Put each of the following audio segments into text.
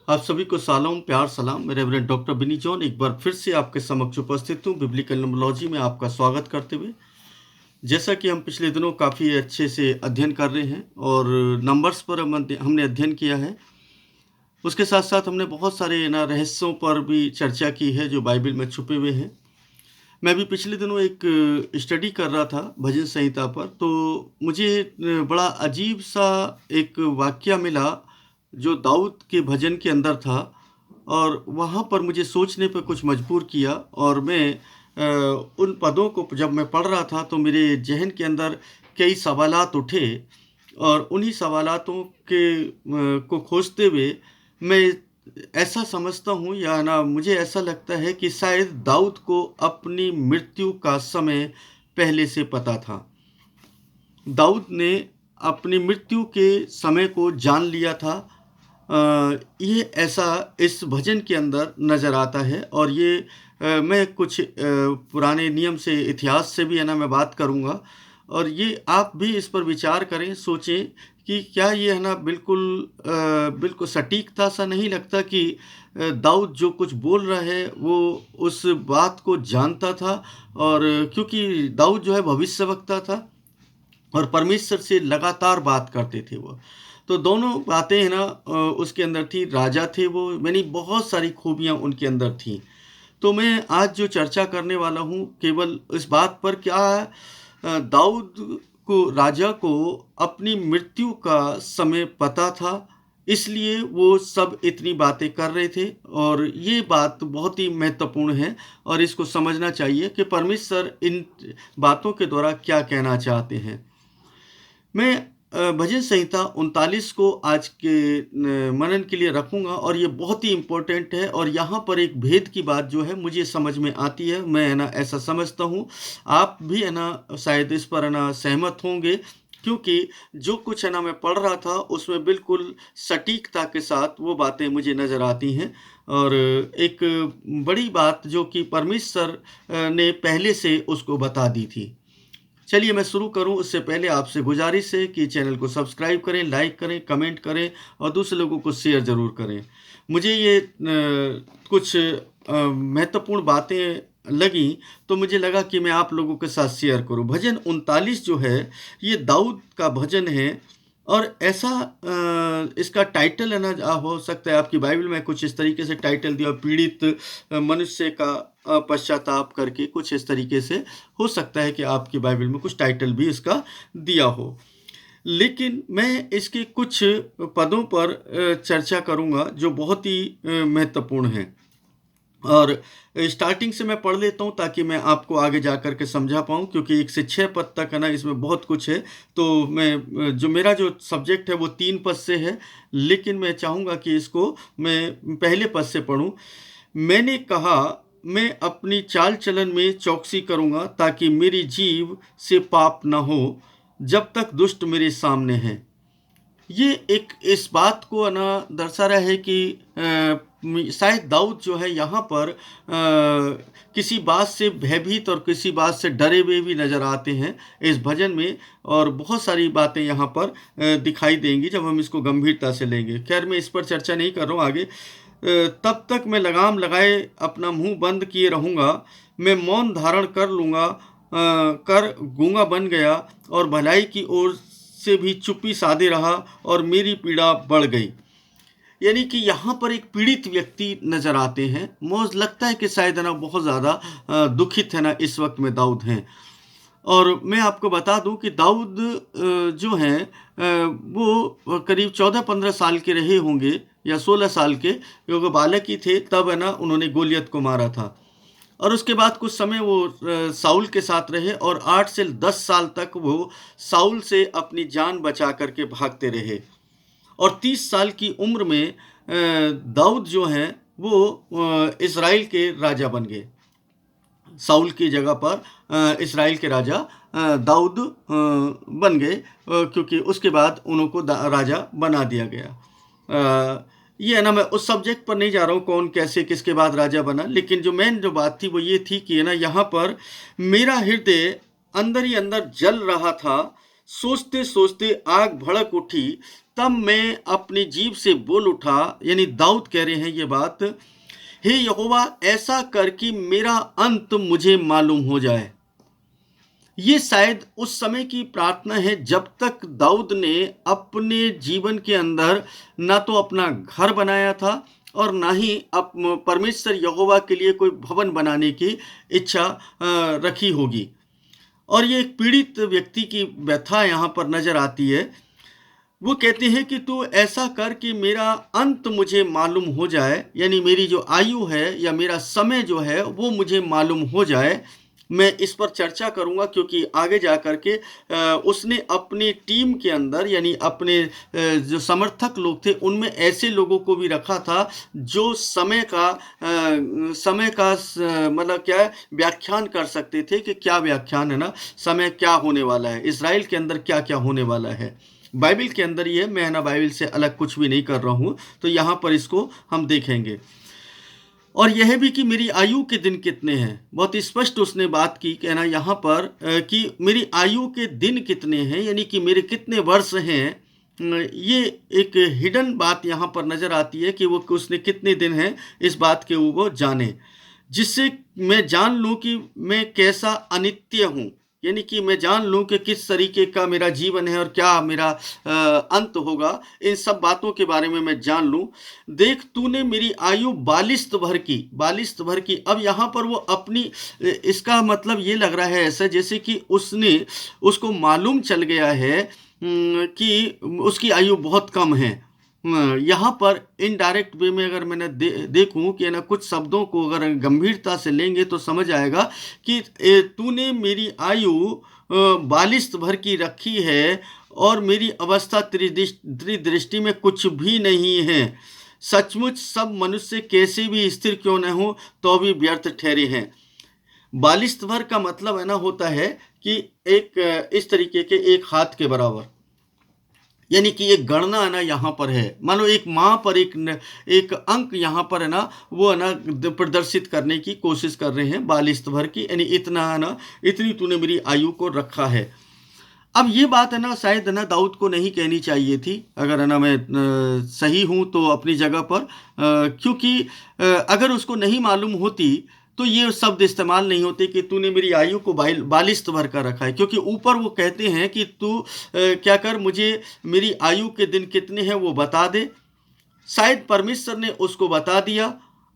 आप सभी को सालाम, प्यार सलाम। मैं रेवरेंड डॉक्टर बिनी जॉन एक बार फिर से आपके समक्ष उपस्थित हूँ बिब्लिकल न्यूमरोलॉजी में आपका स्वागत करते हुए। जैसा कि हम पिछले दिनों काफ़ी अच्छे से अध्ययन कर रहे हैं और नंबर्स पर हमने अध्ययन किया है। उसके साथ-साथ हमने बहुत सारे ना रहस्यों पर भी चर्चा की है जो बाइबल में छुपे हुए हैं। मैं भी पिछले दिनों एक स्टडी कर रहा था भजन संहिता पर, तो मुझे बड़ा अजीब-सा एक वाक़या मिला जो दाऊद के भजन के अंदर था और वहाँ पर मुझे सोचने पे कुछ मजबूर किया और मैं उन पदों को जब मैं पढ़ रहा था तो मेरे ज़हन के अंदर कई सवालात उठे और उन्हीं सवालातों को खोजते हुए मैं ऐसा समझता हूँ या ना मुझे ऐसा लगता है कि शायद दाऊद को अपनी मृत्यु का समय पहले से पता था। दाऊद ने अपनी मृत्यु के समय को जान लिया था। ये ऐसा इस भजन के अंदर नज़र आता है और ये मैं कुछ पुराने नियम से इतिहास से भी है ना मैं बात करूँगा और ये आप भी इस पर विचार करें, सोचें कि क्या ये है ना बिल्कुल सटीकता सा नहीं लगता कि दाऊद जो कुछ बोल रहा है वो उस बात को जानता था और क्योंकि दाऊद जो है भविष्यवक्ता था और परमेश्वर से लगातार बात करते थे वो। तो दोनों बातें है ना उसके अंदर थी, राजा थे वो, यानी बहुत सारी खूबियाँ उनके अंदर थीं। तो मैं आज जो चर्चा करने वाला हूँ केवल इस बात पर क्या दाऊद को राजा को अपनी मृत्यु का समय पता था, इसलिए वो सब इतनी बातें कर रहे थे और ये बात बहुत ही महत्वपूर्ण है और इसको समझना चाहिए कि परमेश्वर इन बातों के द्वारा क्या कहना चाहते हैं। मैं भजन संहिता 39 को आज के मनन के लिए रखूँगा और ये बहुत ही इम्पोर्टेंट है और यहाँ पर एक भेद की बात जो है मुझे समझ में आती है। मैं है ना ऐसा समझता हूँ, आप भी है ना शायद इस पर है ना सहमत होंगे क्योंकि जो कुछ है ना मैं पढ़ रहा था उसमें बिल्कुल सटीकता के साथ वो बातें मुझे नज़र आती हैं और एक बड़ी बात जो कि परमेश्वर ने पहले से उसको बता दी थी। चलिए मैं शुरू करूं उससे पहले आपसे गुजारिश है कि चैनल को सब्सक्राइब करें, लाइक करें, कमेंट करें और दूसरे लोगों को शेयर ज़रूर करें। मुझे ये कुछ महत्वपूर्ण बातें लगी तो मुझे लगा कि मैं आप लोगों के साथ शेयर करूं। भजन 39 जो है ये दाऊद का भजन है और ऐसा इसका टाइटल है ना हो सकता है आपकी बाइबल में कुछ इस तरीके से टाइटल दिया पीड़ित मनुष्य का पश्चाताप करके कुछ इस तरीके से हो सकता है कि आपकी बाइबल में कुछ टाइटल भी इसका दिया हो। लेकिन मैं इसके कुछ पदों पर चर्चा करूँगा जो बहुत ही महत्वपूर्ण हैं और स्टार्टिंग से मैं पढ़ लेता हूँ ताकि मैं आपको आगे जा कर के समझा पाऊँ क्योंकि 1 से 6 पद तक है ना इसमें बहुत कुछ है। तो मैं जो मेरा जो सब्जेक्ट है वो 3 पद से है, लेकिन मैं चाहूँगा कि इसको मैं पहले पद से पढ़ूँ। मैंने कहा मैं अपनी चाल चलन में चौकसी करूँगा ताकि मेरी जीभ से पाप न हो, जब तक दुष्ट मेरे सामने हैं। ये एक इस बात को है ना दर्शा रहा है कि शायद दाऊद जो है यहाँ पर किसी बात से भयभीत और किसी बात से डरे हुए भी नज़र आते हैं इस भजन में और बहुत सारी बातें यहाँ पर दिखाई देंगी जब हम इसको गंभीरता से लेंगे। खैर मैं इस पर चर्चा नहीं कर रहा हूँ आगे। तब तक मैं लगाम लगाए अपना मुंह बंद किए रहूँगा, मैं मौन धारण कर लूँगा, कर गूंगा बन गया और भलाई की ओर से भी चुप्पी साधे रहा और मेरी पीड़ा बढ़ गई। यानी कि यहाँ पर एक पीड़ित व्यक्ति नज़र आते हैं। मुझे लगता है कि शायद है ना बहुत ज़्यादा दुखित है ना इस वक्त में दाऊद हैं और मैं आपको बता दूं कि दाऊद जो हैं वो करीब 14-15 साल के रहे होंगे या 16 साल के, क्योंकि बालक ही थे तब है ना उन्होंने गोलियत को मारा था और उसके बाद कुछ समय वो साउल के साथ रहे और 8 से 10 साल तक वो साउल से अपनी जान बचा करके भागते रहे और 30 साल की उम्र में दाऊद जो हैं वो इज़राइल के राजा बन गए। साउल की जगह पर इज़राइल के राजा दाऊद बन गए क्योंकि उसके बाद उनको राजा बना दिया गया। ये है ना मैं उस सब्जेक्ट पर नहीं जा रहा हूँ कौन कैसे किसके बाद राजा बना, लेकिन जो मेन जो बात थी वो ये थी कि है ना यहाँ पर मेरा हृदय अंदर ही अंदर जल रहा था, सोचते सोचते आग भड़क उठी, तब मैं अपनी जीभ से बोल उठा, यानी दाऊद कह रहे हैं ये बात, हे यहोवा ऐसा कर कि मेरा अंत मुझे मालूम हो जाए। ये शायद उस समय की प्रार्थना है जब तक दाऊद ने अपने जीवन के अंदर ना तो अपना घर बनाया था और ना ही परमेश्वर यहोवा के लिए कोई भवन बनाने की इच्छा रखी होगी। और ये एक पीड़ित व्यक्ति की व्यथा यहाँ पर नजर आती है। वो कहते हैं कि तू ऐसा कर कि मेरा अंत मुझे मालूम हो जाए, यानी मेरी जो आयु है या मेरा समय जो है वो मुझे मालूम हो जाए। मैं इस पर चर्चा करूंगा क्योंकि आगे जा कर के उसने अपनी टीम के अंदर, यानी अपने जो समर्थक लोग थे उनमें ऐसे लोगों को भी रखा था जो मतलब क्या है, व्याख्यान कर सकते थे कि क्या व्याख्यान है ना, समय क्या होने वाला है, इसराइल के अंदर क्या क्या होने वाला है। बाइबल के अंदर ये, मैं ना बाइबल से अलग कुछ भी नहीं कर रहा हूँ, तो यहाँ पर इसको हम देखेंगे। और यह भी कि मेरी आयु के दिन कितने हैं, बहुत स्पष्ट उसने बात की, कहना यहाँ पर कि मेरी आयु के दिन कितने हैं, यानी कि मेरे कितने वर्ष हैं। ये एक हिडन बात यहाँ पर नजर आती है कि वो उसने कितने दिन हैं इस बात के वो जाने, जिससे मैं जान लूँ कि मैं कैसा अनित्य हूँ, यानी कि मैं जान लूँ कि किस तरीके का मेरा जीवन है और क्या मेरा अंत होगा। इन सब बातों के बारे में मैं जान लूँ। देख तूने मेरी आयु 42 भर की, 42 भर की। अब यहाँ पर वो अपनी, इसका मतलब ये लग रहा है ऐसा जैसे कि उसको मालूम चल गया है कि उसकी आयु बहुत कम है। यहाँ पर इनडायरेक्ट वे में अगर मैंने देखूं कि ना कुछ शब्दों को अगर गंभीरता से लेंगे तो समझ आएगा कि तूने मेरी आयु 42 भर की रखी है और मेरी अवस्था त्रिदृष्टि में कुछ भी नहीं है। सचमुच सब मनुष्य कैसे भी स्थिर क्यों न हो तो भी व्यर्थ ठहरे हैं। 42 भर का मतलब है ना होता है कि एक इस तरीके के एक हाथ के बराबर, यानी कि एक गणना है ना यहाँ पर है, मानो एक माँ पर एक अंक यहाँ पर है ना वो है ना प्रदर्शित करने की कोशिश कर रहे हैं 42 भर की, यानी इतना है ना, इतनी तूने मेरी आयु को रखा है। अब ये बात है ना शायद है ना दाऊद को नहीं कहनी चाहिए थी, अगर है ना मैं सही हूँ तो अपनी जगह पर, क्योंकि अगर उसको नहीं मालूम होती तो ये शब्द इस्तेमाल नहीं होते कि तूने मेरी आयु को 42 भर का रखा है, क्योंकि ऊपर वो कहते हैं कि तू क्या कर, मुझे मेरी आयु के दिन कितने हैं वो बता दे। शायद परमेश्वर ने उसको बता दिया।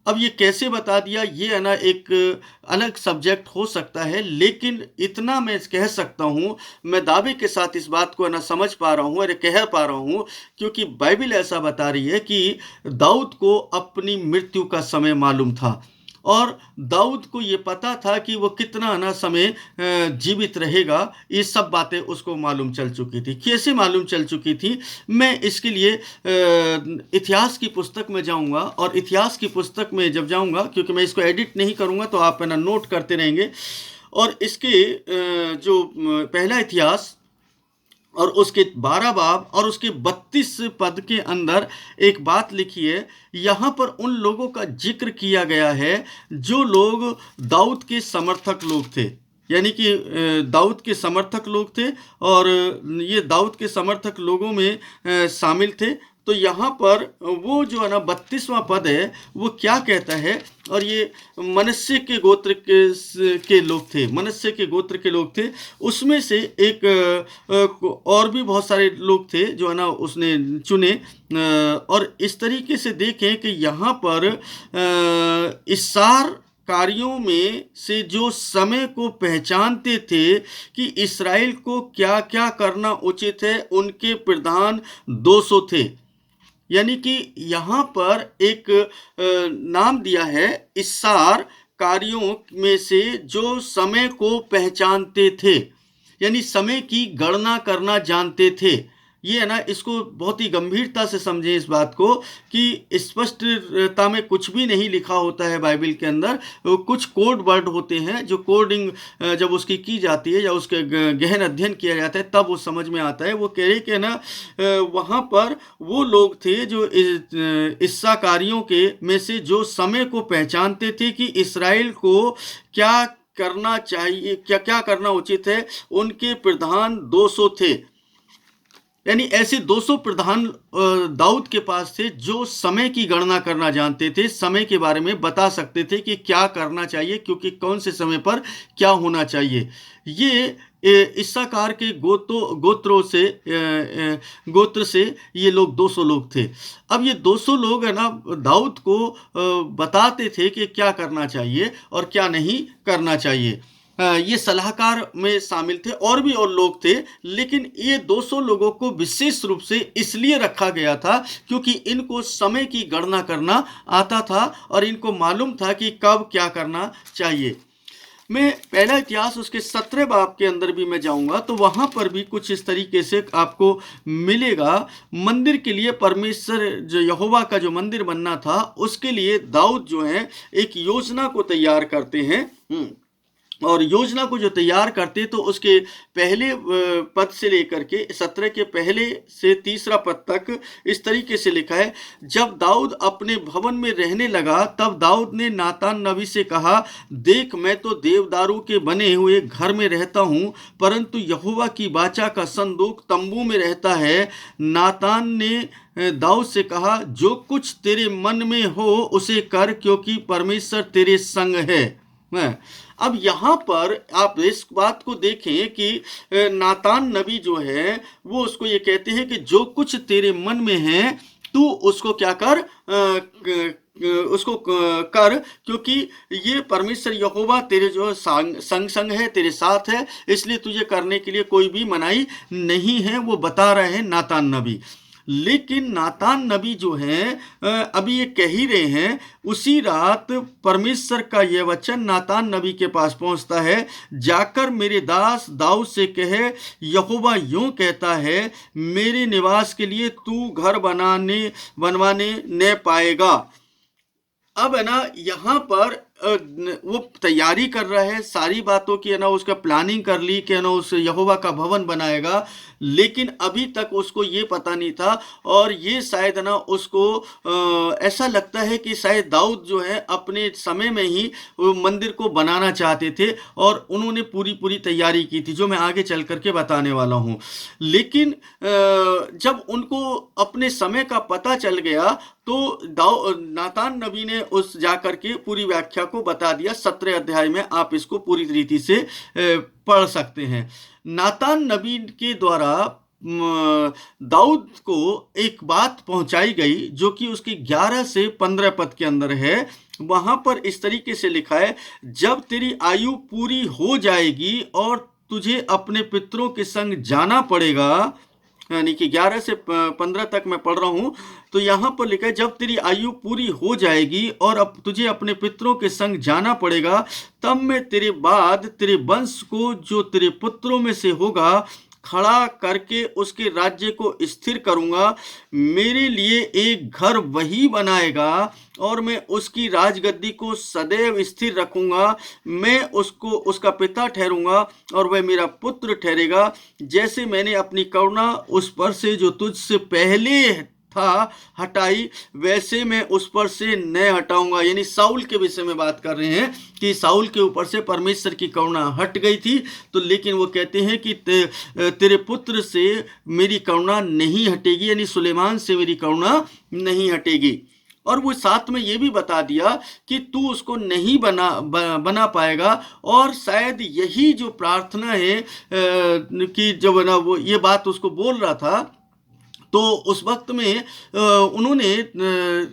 अब ये कैसे बता दिया ये है ना एक अलग सब्जेक्ट हो सकता है, लेकिन इतना मैं कह सकता हूँ, मैं दावे के साथ इस बात को है ना समझ पा रहा हूँ, अरे कह पा रहा हूँ, क्योंकि बाइबल ऐसा बता रही है कि दाऊद को अपनी मृत्यु का समय मालूम था और दाऊद को ये पता था कि वो कितना ना समय जीवित रहेगा। ये सब बातें उसको मालूम चल चुकी थी। कैसे मालूम चल चुकी थी, मैं इसके लिए इतिहास की पुस्तक में जाऊंगा, और इतिहास की पुस्तक में जब जाऊंगा, क्योंकि मैं इसको एडिट नहीं करूंगा तो आप है ना नोट करते रहेंगे, और इसके जो पहला इतिहास और उसके 12 बाब और उसके 32 पद के अंदर एक बात लिखी है। यहाँ पर उन लोगों का जिक्र किया गया है जो लोग दाऊद के समर्थक लोग थे, यानी कि दाऊद के समर्थक लोग थे, और ये दाऊद के समर्थक लोगों में शामिल थे। तो यहाँ पर वो जो है ना 32वां पद है वो क्या कहता है, और ये मनश्शे के गोत्र के लोग थे, मनश्शे के गोत्र के लोग थे। उसमें से एक और भी बहुत सारे लोग थे जो है ना उसने चुने, और इस तरीके से देखें कि यहाँ पर इस्सार कार्यों में से जो समय को पहचानते थे कि इस्राएल को क्या क्या करना उचित है, उनके प्रधान 200 थे। यानी कि यहाँ पर एक नाम दिया है, इस्सार कार्यों में से जो समय को पहचानते थे, यानी समय की गणना करना जानते थे। ये है ना, इसको बहुत ही गंभीरता से समझें इस बात को कि स्पष्टता में कुछ भी नहीं लिखा होता है बाइबल के अंदर, कुछ कोड वर्ड होते हैं जो कोडिंग जब उसकी की जाती है या उसके गहन अध्ययन किया जाता है तब वो समझ में आता है। वो कह रहे कि ना वहाँ पर वो लोग थे जो इस्साकारियों के में से जो समय को पहचानते थे कि इस्राएल को क्या करना चाहिए, क्या क्या करना उचित है। उनके प्रधान 200 थे, यानी ऐसे 200 प्रधान दाऊद के पास थे जो समय की गणना करना जानते थे, समय के बारे में बता सकते थे कि क्या करना चाहिए, क्योंकि कौन से समय पर क्या होना चाहिए। ये इस्साकार के गोत्र से ये लोग 200 लोग थे। अब ये 200 लोग है ना, दाऊद को बताते थे कि क्या करना चाहिए और क्या नहीं करना चाहिए। ये सलाहकार में शामिल थे, और भी और लोग थे, लेकिन ये 200 लोगों को विशेष रूप से इसलिए रखा गया था क्योंकि इनको समय की गणना करना आता था और इनको मालूम था कि कब क्या करना चाहिए। मैं पहला इतिहास उसके 17 बाब के अंदर भी मैं जाऊंगा तो वहां पर भी कुछ इस तरीके से आपको मिलेगा। मंदिर के लिए, परमेश्वर जो यहोवा का जो मंदिर बनना था उसके लिए दाऊद जो है एक योजना को तैयार करते हैं। और योजना को जो तैयार करते तो उसके पहले पद से लेकर के 17 के पहले से 3 पद तक इस तरीके से लिखा है। जब दाऊद अपने भवन में रहने लगा तब दाऊद ने नातान नबी से कहा, देख मैं तो देवदारू के बने हुए घर में रहता हूँ, परंतु यहोवा की वाचा का संदूक तंबू में रहता है। नातान ने दाऊद से कहा, जो कुछ तेरे मन में हो उसे कर, क्योंकि परमेश्वर तेरे संग है। अब यहाँ पर आप इस बात को देखें कि नातान नबी जो है वो उसको ये कहते हैं कि जो कुछ तेरे मन में है तू उसको क्या कर, उसको कर, क्योंकि ये परमेश्वर यहोवा तेरे जो संग है, तेरे साथ है, इसलिए तुझे करने के लिए कोई भी मनाही नहीं है। वो बता रहे हैं नातान नबी। लेकिन नातान नबी जो हैं अभी ये कह ही रहे हैं, उसी रात परमेश्वर का यह वचन नातान नबी के पास पहुंचता है, जाकर मेरे दास दाऊद से कहे, यहोवा यूं कहता है, मेरे निवास के लिए तू घर बनवाने न पाएगा। अब है ना, यहाँ पर वो तैयारी कर रहा है सारी बातों की, है ना, उसका प्लानिंग कर ली कि है ना उस यहोवा का भवन बनाएगा, लेकिन अभी तक उसको ये पता नहीं था। और ये शायद ना उसको ऐसा लगता है कि शायद दाऊद जो है अपने समय में ही मंदिर को बनाना चाहते थे और उन्होंने पूरी तैयारी की थी, जो मैं आगे चल करके बताने वाला हूँ। लेकिन जब उनको अपने समय का पता चल गया तो नातान नबी ने उस जाकर के पूरी व्याख्या को बता दिया। 17 अध्याय में आप इसको पूरी रीति से पढ़ सकते हैं। नातान नबी के द्वारा दाऊद को एक बात पहुंचाई गई जो कि उसकी 11 से 15 पद के अंदर है। वहां पर इस तरीके से लिखा है, जब तेरी आयु पूरी हो जाएगी और तुझे अपने पितरों के संग जाना पड़ेगा, यानी कि 11 से 15 तक मैं पढ़ रहा हूं, तो यहां पर लिखा है, जब तेरी आयु पूरी हो जाएगी और अब तुझे अपने पितरों के संग जाना पड़ेगा, तब मैं तेरे बाद तेरे वंश को जो तेरे पुत्रों में से होगा खड़ा करके उसके राज्य को स्थिर करूंगा। मेरे लिए एक घर वही बनाएगा और मैं उसकी राजगद्दी को सदैव स्थिर रखूंगा। मैं उसको उसका पिता ठहरूंगा और वह मेरा पुत्र ठहरेगा। जैसे मैंने अपनी करुणा उस पर से जो तुझसे पहले था हटाई, वैसे मैं उस पर से न हटाऊंगा। यानी साउल के विषय में बात कर रहे हैं कि साउल के ऊपर से परमेश्वर की करुणा हट गई थी, तो लेकिन वो कहते हैं कि तेरे पुत्र से मेरी करुणा नहीं हटेगी, यानी सुलेमान से मेरी करुणा नहीं हटेगी। और वो साथ में ये भी बता दिया कि तू उसको नहीं बना पाएगा। और शायद यही जो प्रार्थना है कि जब ना वो ये बात उसको बोल रहा था, तो उस वक्त में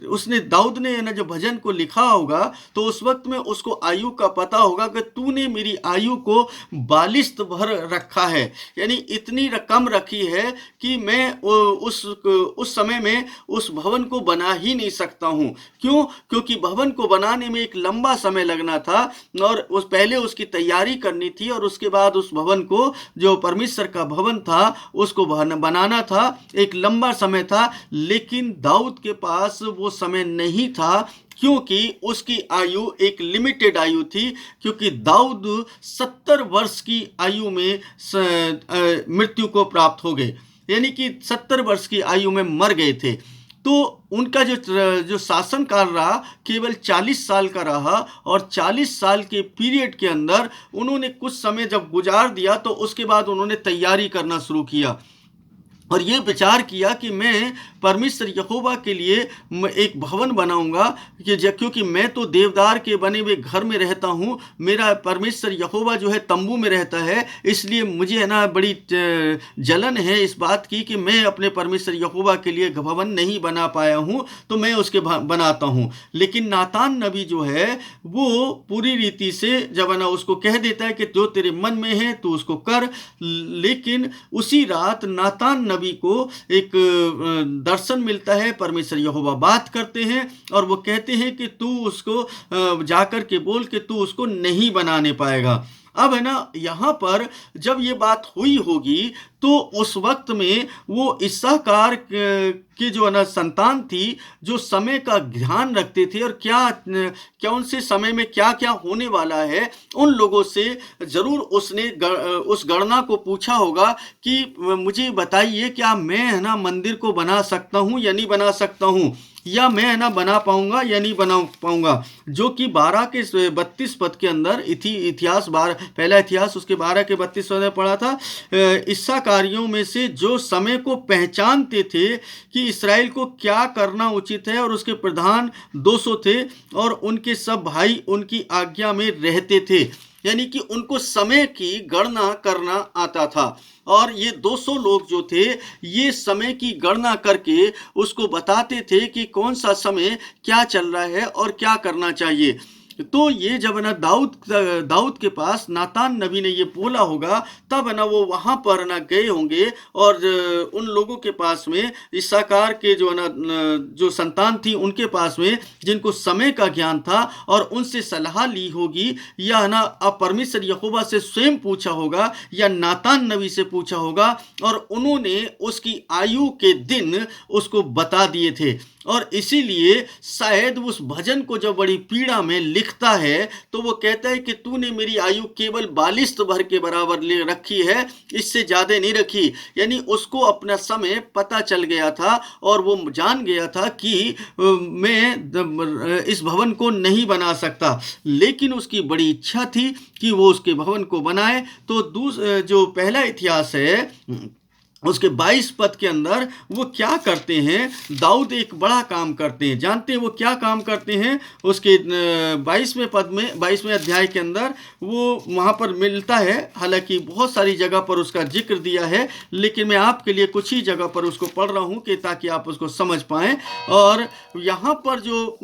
उसने दाऊद ने ना जब भजन को लिखा होगा तो उस वक्त में उसको आयु का पता होगा कि तूने मेरी आयु को 42 भर रखा है, यानी इतनी रकम रखी है कि मैं उस समय में उस भवन को बना ही नहीं सकता हूँ। क्यों? क्योंकि भवन को बनाने में एक लंबा समय लगना था और उस पहले उसकी तैयारी करनी थी और उसके बाद उस भवन को, जो परमेश्वर का भवन था, उसको बनाना था। एक लंबा समय था, लेकिन दाऊद के पास वो समय नहीं था क्योंकि उसकी आयु एक लिमिटेड आयु थी। क्योंकि दाऊद 70 वर्ष की आयु में मृत्यु को प्राप्त हो गए, यानी कि 70 वर्ष की आयु में मर गए थे। तो उनका जो शासनकाल रहा केवल 40 साल का रहा, और 40 साल के पीरियड के अंदर उन्होंने कुछ समय जब गुजार दिया तो उसके बाद उन्होंने तैयारी करना शुरू किया और ये विचार किया कि मैं परमेश्वर यहोवा के लिए एक भवन बनाऊंगा, क्योंकि मैं तो देवदार के बने हुए घर में रहता हूँ, मेरा परमेश्वर यहोवा जो है तंबू में रहता है, इसलिए मुझे है ना बड़ी जलन है इस बात की कि मैं अपने परमेश्वर यहोवा के लिए भवन नहीं बना पाया हूँ, तो मैं उसके बनाता हूँ। लेकिन नातान नबी जो है वो पूरी रीति से जब है ना उसको कह देता है कि जो तेरे मन में है तू उसको कर। लेकिन उसी रात नातान नबी को एक दर्शन मिलता है, परमेश्वर यहोवा बात करते हैं और वो कहते हैं कि तू उसको जाकर के बोल कि तू उसको नहीं बनाने पाएगा। अब है ना यहाँ पर जब ये बात हुई होगी तो उस वक्त में वो इस्साकार की जो है ना संतान थी, जो समय का ध्यान रखते थे और क्या उनसे समय में क्या क्या होने वाला है, उन लोगों से जरूर उसने उस गणना को पूछा होगा कि मुझे बताइए क्या मैं है ना मंदिर को बना सकता हूँ या नहीं बना सकता हूँ, या मैं है ना बना पाऊंगा या नहीं बना पाऊंगा। जो कि 12 के 32 पद के अंदर इतिहास पहला इतिहास उसके 12 के 32 पद में पढ़ा था। इस्साकारियों में से जो समय को पहचानते थे कि इसराइल को क्या करना उचित है, और उसके प्रधान 200 थे और उनके सब भाई उनकी आज्ञा में रहते थे, यानी कि उनको समय की गणना करना आता था। और ये 200 लोग जो थे ये समय की गणना करके उसको बताते थे कि कौन सा समय क्या चल रहा है और क्या करना चाहिए। तो ये जब ना दाऊद के पास नातान नबी ने ये बोला होगा, तब है ना वो वहां पर ना गए होंगे और उन लोगों के पास में इस्साकार के जो ना जो संतान थी उनके पास में जिनको समय का ज्ञान था, और उनसे सलाह ली होगी, या ना अब परमेश्वर यहोवा से स्वयं पूछा होगा या नातान नबी से पूछा होगा, और उन्होंने उसकी आयु के दिन उसको बता दिए थे। और इसीलिए शायद उस भजन को जब बड़ी पीड़ा में लिखता है तो वो कहता है कि तूने मेरी आयु केवल 42 भर के बराबर ले रखी है, इससे ज्यादा नहीं रखी। यानी उसको अपना समय पता चल गया था और वो जान गया था कि मैं इस भवन को नहीं बना सकता, लेकिन उसकी बड़ी इच्छा थी कि वो उसके भवन को बनाए। तो जो पहला इतिहास है उसके 22 पद के अंदर वो क्या करते हैं, दाऊद एक बड़ा काम करते हैं। जानते हैं वो क्या काम करते हैं? उसके 22वें पद में 22वें अध्याय के अंदर वो वहाँ पर मिलता है। हालांकि बहुत सारी जगह पर उसका जिक्र दिया है, लेकिन मैं आपके लिए कुछ ही जगह पर उसको पढ़ रहा हूँ कि ताकि आप उसको समझ पाएँ। और यहाँ पर जो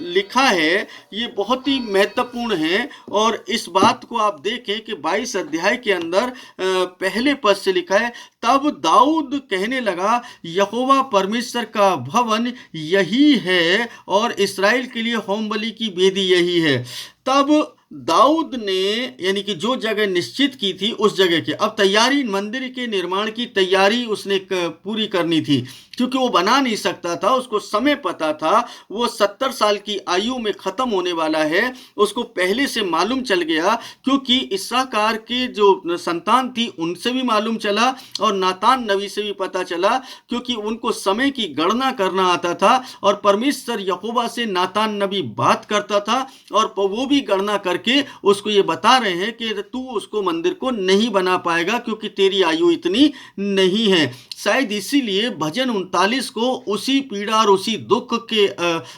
लिखा है ये बहुत ही महत्वपूर्ण है, और इस बात को आप देखें कि 22 अध्याय के अंदर पहले पद से लिखा है, तब दाऊद कहने लगा यहोवा परमेश्वर का भवन यही है और इस्राएल के लिए होम बलि की वेदी यही है। तब दाऊद ने यानी कि जो जगह निश्चित की थी उस जगह की अब तैयारी, मंदिर के निर्माण की तैयारी उसने पूरी करनी थी, क्योंकि वो बना नहीं सकता था। उसको समय पता था, वो 70 साल की आयु में खत्म होने वाला है, उसको पहले से मालूम चल गया, क्योंकि इस्साकार के जो संतान थी उनसे भी मालूम चला और नातान नबी से भी पता चला, क्योंकि उनको समय की गणना करना आता था और परमेश्वर यहोवा से नातान नबी बात करता था और वो भी गणना करके उसको ये बता रहे हैं कि तू उसको मंदिर को नहीं बना पाएगा क्योंकि तेरी आयु इतनी नहीं है। शायद इसीलिए भजन 39 को उसी पीड़ा और उसी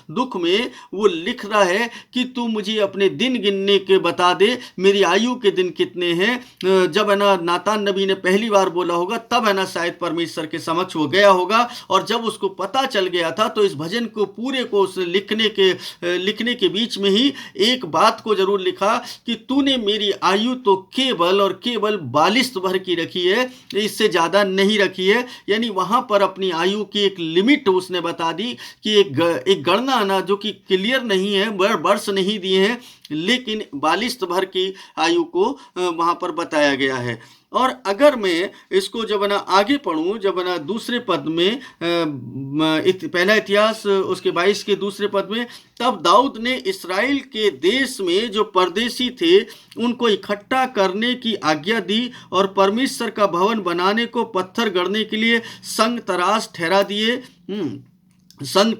दुख में वो लिख रहा है कि तू मुझे अपने दिन गिनने के बता दे, मेरी आयु के दिन कितने हैं। जब है ना नातान नबी ने पहली बार बोला होगा, तब है ना शायद परमेश्वर के समक्ष वो गया होगा, और जब उसको पता चल गया था तो इस भजन को पूरे को लिखने के बीच में ही एक बात को जरूर लिखा कि तूने मेरी आयु तो केवल और केवल 42 भर की रखी है, इससे ज्यादा नहीं रखी है। यानी वहां पर अपनी आयु की एक लिमिट उसने बता दी कि एक गणना ना जो कि क्लियर नहीं है, वर्ष नहीं दिए हैं, लेकिन 42 भर की आयु को वहां पर बताया गया है। और अगर मैं इसको जब ना आगे पढ़ूं, जब ना दूसरे पद में पहला इतिहास उसके 22 के दूसरे पद में, तब दाऊद ने इस्राएल के देश में जो परदेशी थे उनको इकट्ठा करने की आज्ञा दी और परमेश्वर का भवन बनाने को पत्थर गढ़ने के लिए संग तराश ठहरा दिए। संग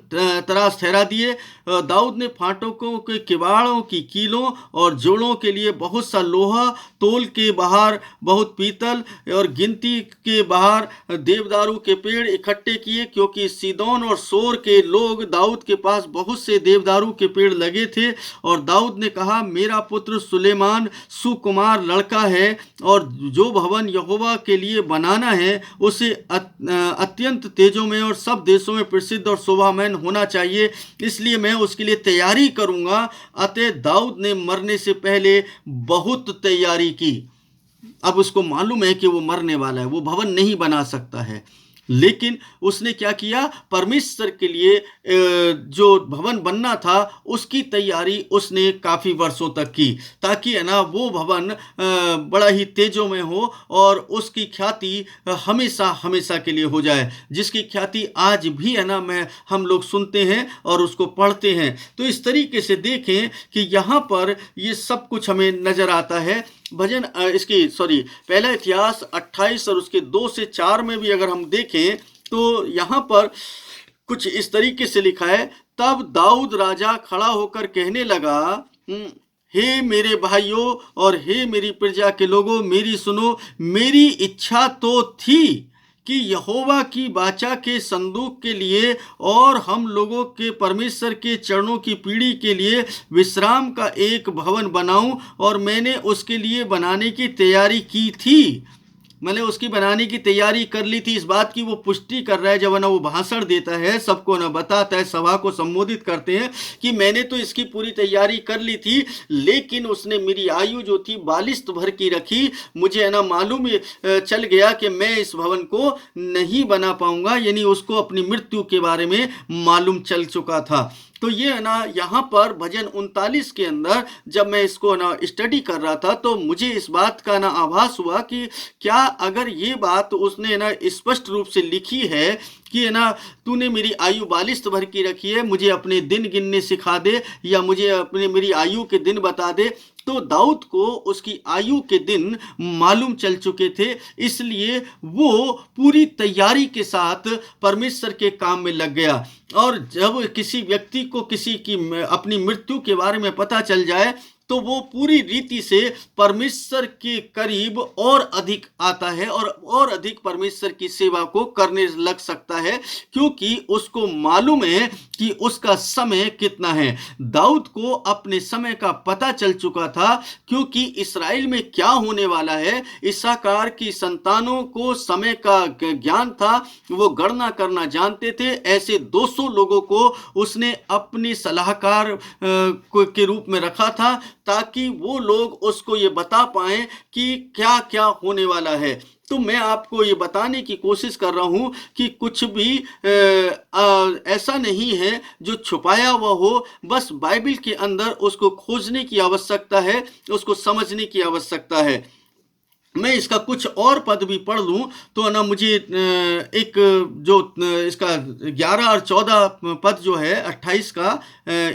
तराश ठहरा दिए। दाऊद ने फाटकों के किवाड़ों की कीलों और जोड़ों के लिए बहुत सा लोहा, तोल के बाहर बहुत पीतल और गिनती के बाहर देवदारू के पेड़ इकट्ठे किए, क्योंकि सीदोन और सोर के लोग दाऊद के पास बहुत से देवदारू के पेड़ लगे थे। और दाऊद ने कहा, मेरा पुत्र सुलेमान सुकुमार लड़का है, और जो भवन यहोवा के लिए बनाना है उसे अत्यंत तेजोमय और सब देशों में प्रसिद्ध और शोभामय होना चाहिए, इसलिए मैं उसके लिए तैयारी करूंगा। अतः दाऊद ने मरने से पहले बहुत तैयारी की। अब उसको मालूम है कि वो मरने वाला है, वो भवन नहीं बना सकता है, लेकिन उसने क्या किया, परमेश्वर के लिए जो भवन बनना था उसकी तैयारी उसने काफ़ी वर्षों तक की, ताकि है ना वो भवन बड़ा ही तेजोमय हो और उसकी ख्याति हमेशा हमेशा के लिए हो जाए, जिसकी ख्याति आज भी है ना हम लोग सुनते हैं और उसको पढ़ते हैं। तो इस तरीके से देखें कि यहाँ पर ये सब कुछ हमें नज़र आता है। भजन पहला इतिहास 28 और उसके 2 से 4 में भी अगर हम देखें तो यहाँ पर कुछ इस तरीके से लिखा है, तब दाऊद राजा खड़ा होकर कहने लगा, हे मेरे भाइयों और हे मेरी प्रजा के लोगों, मेरी सुनो। मेरी इच्छा तो थी कि यहोवा की वाचा के संदूक के लिए और हम लोगों के परमेश्वर के चरणों की पीढ़ी के लिए विश्राम का एक भवन बनाऊं, और मैंने उसके लिए बनाने की तैयारी की थी। मैंने उसकी बनाने की तैयारी कर ली थी। इस बात की वो पुष्टि कर रहा है जब ना वो भाषण देता है, सबको ना बताता है, सभा को संबोधित करते हैं कि मैंने तो इसकी पूरी तैयारी कर ली थी, लेकिन उसने मेरी आयु जो थी 42 भर की रखी। मुझे है ना मालूम चल गया कि मैं इस भवन को नहीं बना पाऊंगा, यानी उसको अपनी मृत्यु के बारे में मालूम चल चुका था। तो ये है ना यहाँ पर भजन 39 के अंदर जब मैं इसको ना स्टडी कर रहा था तो मुझे इस बात का ना आभास हुआ कि क्या अगर ये बात उसने ना स्पष्ट रूप से लिखी है कि है ना तूने मेरी आयु 42 भर की रखी है, मुझे अपने दिन गिनने सिखा दे या मुझे मेरी आयु के दिन बता दे, तो दाऊद को उसकी आयु के दिन मालूम चल चुके थे, इसलिए वो पूरी तैयारी के साथ परमेश्वर के काम में लग गया। और जब किसी व्यक्ति को किसी की अपनी मृत्यु के बारे में पता चल जाए तो वो पूरी रीति से परमेश्वर के करीब और अधिक आता है और अधिक परमेश्वर की सेवा को करने लग सकता है, क्योंकि उसको मालूम है कि उसका समय कितना है। दाऊद को अपने समय का पता चल चुका था, क्योंकि इस्राएल में क्या होने वाला है, इस्साकार की संतानों को समय का ज्ञान था, वो गणना करना जानते थे। ऐसे 200 लोगों को उसने अपनी सलाहकार के रूप में रखा था, ताकि वो लोग उसको ये बता पाएं कि क्या क्या होने वाला है। तो मैं आपको ये बताने की कोशिश कर रहा हूँ कि कुछ भी ऐसा नहीं है जो छुपाया हुआ हो, बस बाइबल के अंदर उसको खोजने की आवश्यकता है, उसको समझने की आवश्यकता है। मैं इसका कुछ और पद भी पढ़ लूँ तो ना मुझे एक जो इसका 11 और 14 पद जो है 28 का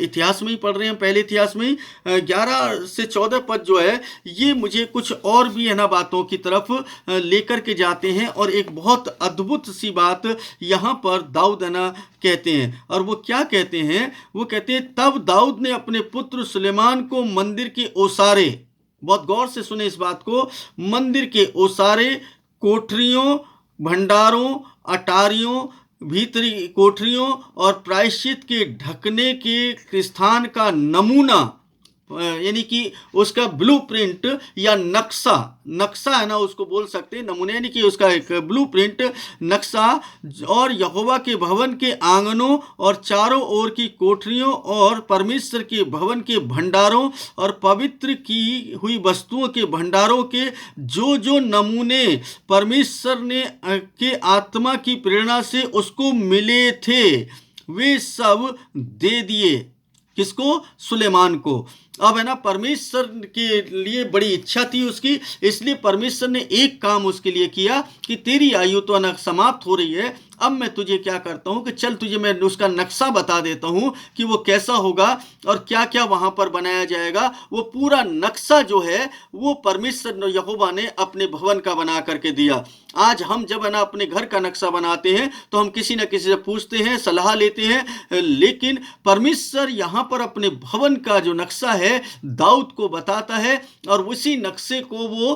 इतिहास में ही पढ़ रहे हैं, पहले इतिहास में ही 11 से 14 पद जो है ये मुझे कुछ और भी है ना बातों की तरफ लेकर के जाते हैं। और एक बहुत अद्भुत सी बात यहाँ पर दाऊद है ना कहते हैं, और वो क्या कहते हैं, वो कहते हैं तब दाऊद ने अपने पुत्र सुलेमान को मंदिर के ओसारे, बहुत गौर से सुने इस बात को, मंदिर के ओसारे, कोठरियों, भंडारों, अटारियों, भीतरी कोठरियों और प्रायश्चित के ढकने के स्थान का नमूना, यानी कि उसका ब्लूप्रिंट या नक्शा है ना उसको बोल सकते हैं, नमूने यानी कि उसका एक ब्लूप्रिंट नक्शा, और यहोवा के भवन के आंगनों और चारों ओर की कोठरियों और परमेश्वर के भवन के भंडारों और पवित्र की हुई वस्तुओं के भंडारों के जो जो नमूने परमेश्वर ने के आत्मा की प्रेरणा से उसको मिले थे, वे सब दे दिए। किसको? सुलेमान को। अब है ना परमेश्वर के लिए बड़ी इच्छा थी उसकी, इसलिए परमेश्वर ने एक काम उसके लिए किया कि तेरी आयु तो ना समाप्त हो रही है, अब मैं तुझे क्या करता हूँ कि चल तुझे मैं उसका नक्शा बता देता हूँ कि वो कैसा होगा और क्या क्या वहाँ पर बनाया जाएगा। वो पूरा नक्शा जो है वो परमेश्वर यहोवा ने अपने भवन का बना करके दिया। आज हम जब है ना अपने घर का नक्शा बनाते हैं तो हम किसी न किसी से पूछते हैं, सलाह लेते हैं, लेकिन परमेश्वर यहाँ पर अपने भवन का जो नक्शा है दाऊद को बताता है और उसी नक्शे को वो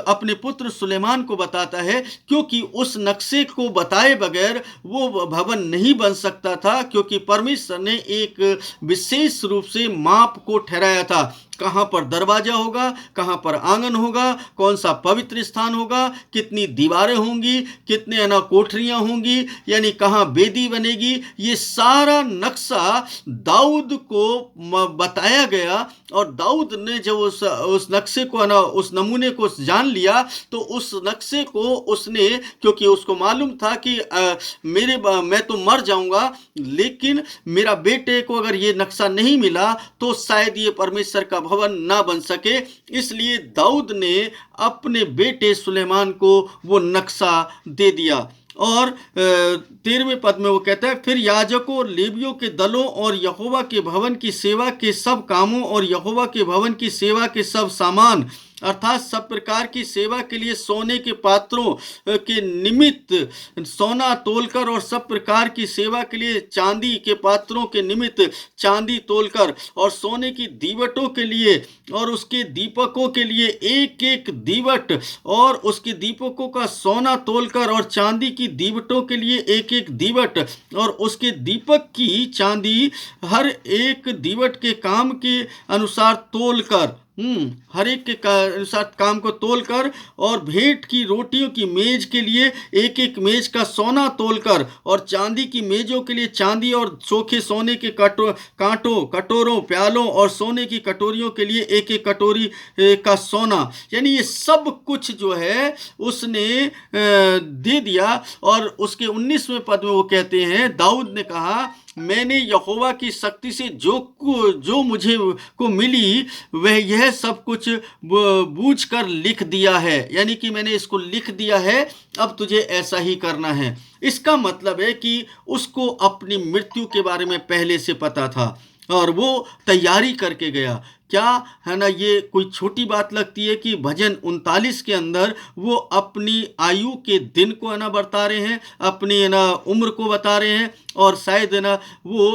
अपने पुत्र सुलेमान को बताता है, क्योंकि उस नक्शे को बताए बगैर वो भवन नहीं बन सकता था, क्योंकि परमेश्वर ने एक विशेष रूप से माप को ठहराया था। कहाँ पर दरवाजा होगा, कहाँ पर आंगन होगा, कौन सा पवित्र स्थान होगा, कितनी दीवारें होंगी, कितने ना कोठरियां होंगी, यानी कहाँ वेदी बनेगी, ये सारा नक्शा दाऊद को बताया गया। और दाऊद ने जब उस नक्शे को ना, उस नमूने को जान लिया, तो उस नक्शे को उसने, क्योंकि उसको मालूम था कि मैं तो मर जाऊंगा, लेकिन मेरा बेटे को अगर ये नक्शा नहीं मिला तो शायद ये परमेश्वर का भवन ना बन सके, इसलिए दाऊद ने अपने बेटे सुलेमान को वो नक्शा दे दिया। और 13वें पद में वो कहता है, फिर याजकों और लेवियों के दलों और यहोवा के भवन की सेवा के सब कामों और यहोवा के भवन की सेवा के सब सामान, अर्थात सब प्रकार की सेवा के लिए सोने के पात्रों के निमित्त सोना तोलकर और सब प्रकार की सेवा के लिए चांदी के पात्रों के निमित्त चांदी तोलकर और सोने की दीवटों के लिए और उसके दीपकों के लिए एक एक दीवट और उसके दीपकों का सोना तोलकर और चांदी की दीवटों के लिए एक एक दीवट और उसके दीपक की चांदी हर एक दीवट के काम के अनुसार तोलकर हर एक के अनुसार काम को तोलकर और भेंट की रोटियों की मेज के लिए एक एक मेज का सोना तोलकर और चांदी की मेजों के लिए चांदी और चोखे सोने के कांटों कटोरों प्यालों और सोने की कटोरियों के लिए एक एक कटोरी का सोना, यानी ये सब कुछ जो है उसने दे दिया। और उसके 19वें पद में वो कहते हैं, दाऊद ने कहा, मैंने यहोवा की शक्ति से जो मुझे को मिली वह यह सब कुछ बूझ कर लिख दिया है, यानी कि मैंने इसको लिख दिया है, अब तुझे ऐसा ही करना है। इसका मतलब है कि उसको अपनी मृत्यु के बारे में पहले से पता था और वो तैयारी करके गया। क्या है ना, ये कोई छोटी बात लगती है कि भजन 39 के अंदर वो अपनी आयु के दिन को है ना बता रहे हैं, अपनी है ना उम्र को बता रहे हैं, और शायद है ना वो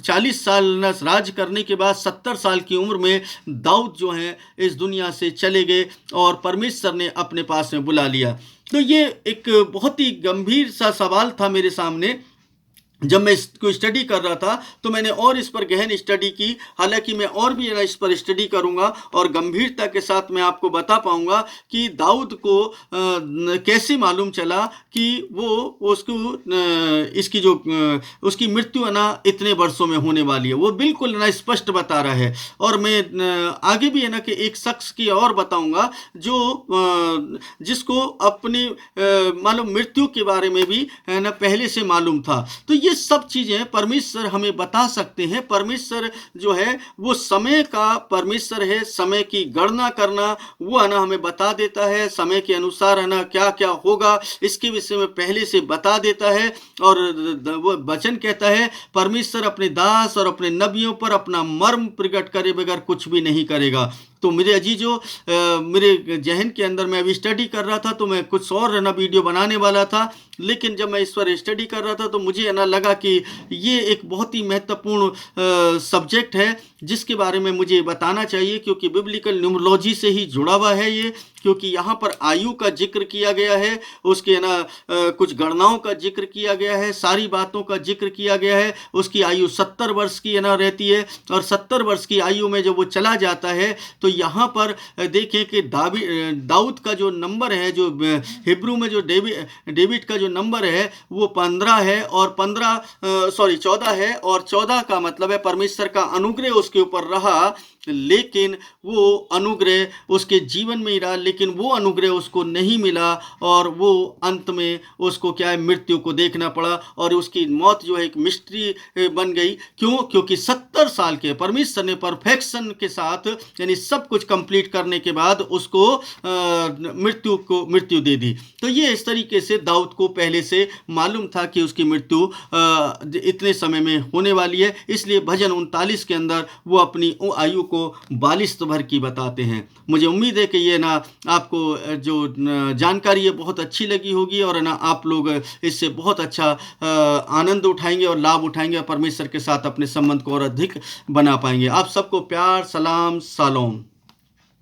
40 साल ना राज करने के बाद 70 साल की उम्र में दाऊद जो हैं इस दुनिया से चले गए और परमेश्वर ने अपने पास में बुला लिया। तो ये एक बहुत ही गंभीर सा सवाल था मेरे सामने। जब मैं इसको स्टडी कर रहा था तो मैंने और इस पर गहन स्टडी की, हालांकि मैं और भी इस पर स्टडी करूंगा और गंभीरता के साथ मैं आपको बता पाऊंगा कि दाऊद को कैसे मालूम चला कि वो उसको इसकी जो उसकी मृत्यु है ना इतने वर्षों में होने वाली है, वो बिल्कुल ना स्पष्ट बता रहा है। और मैं आगे भी है ना कि एक शख्स की और बताऊंगा जो जिसको अपनी मालूम मृत्यु के बारे में भी है ना पहले से मालूम था। तो ये सब चीजें परमेश्वर हमें बता सकते हैं। परमेश्वर जो है वो समय का परमेश्वर है, समय की गणना करना वो है ना हमें बता देता है, समय के अनुसार है ना क्या क्या होगा इसके विषय में पहले से बता देता है। और वो वचन कहता है परमेश्वर अपने दास और अपने नबियों पर अपना मर्म प्रकट करे बगैर कुछ भी नहीं करेगा। तो मेरे अजीजों, मेरे जहन के अंदर मैं अभी स्टडी कर रहा था तो मैं कुछ और ना वीडियो बनाने वाला था, लेकिन जब मैं इस पर स्टडी कर रहा था तो मुझे ना लगा कि ये एक बहुत ही महत्वपूर्ण सब्जेक्ट है जिसके बारे में मुझे बताना चाहिए, क्योंकि बिब्लिकल न्यूमरोलॉजी से ही जुड़ा हुआ है ये। क्योंकि यहाँ पर आयु का जिक्र किया गया है, उसके ना कुछ गणनाओं का जिक्र किया गया है, सारी बातों का जिक्र किया गया है। उसकी आयु 70 वर्ष की ना रहती है और 70 वर्ष की आयु में जब वो चला जाता है तो यहाँ पर देखें कि दाऊद का जो नंबर है, जो हिब्रू में जो डेविड का जो नंबर है वो 15 है और 14 है, और 14 का मतलब है परमेश्वर का अनुग्रह उसके ऊपर रहा, लेकिन वो अनुग्रह उसके जीवन में ही रहा, लेकिन वो अनुग्रह उसको नहीं मिला और वो अंत में उसको क्या है मृत्यु को देखना पड़ा और उसकी मौत जो है एक मिस्ट्री बन गई। क्यों? क्योंकि 70 साल के परमेश्वर ने परफेक्शन के साथ यानी सब कुछ कंप्लीट करने के बाद उसको मृत्यु दे दी। तो ये इस तरीके से दाऊद को पहले से मालूम था कि उसकी मृत्यु इतने समय में होने वाली है, इसलिए भजन 39 के अंदर वो अपनी आयु को 42 भर की बताते हैं। मुझे उम्मीद है कि ये ना आपको जो जानकारी है बहुत अच्छी लगी होगी और है ना आप लोग इससे बहुत अच्छा आनंद उठाएंगे और लाभ उठाएंगे और परमेश्वर के साथ अपने संबंध को और अधिक बना पाएंगे। आप सबको प्यार, सलाम, शालोम।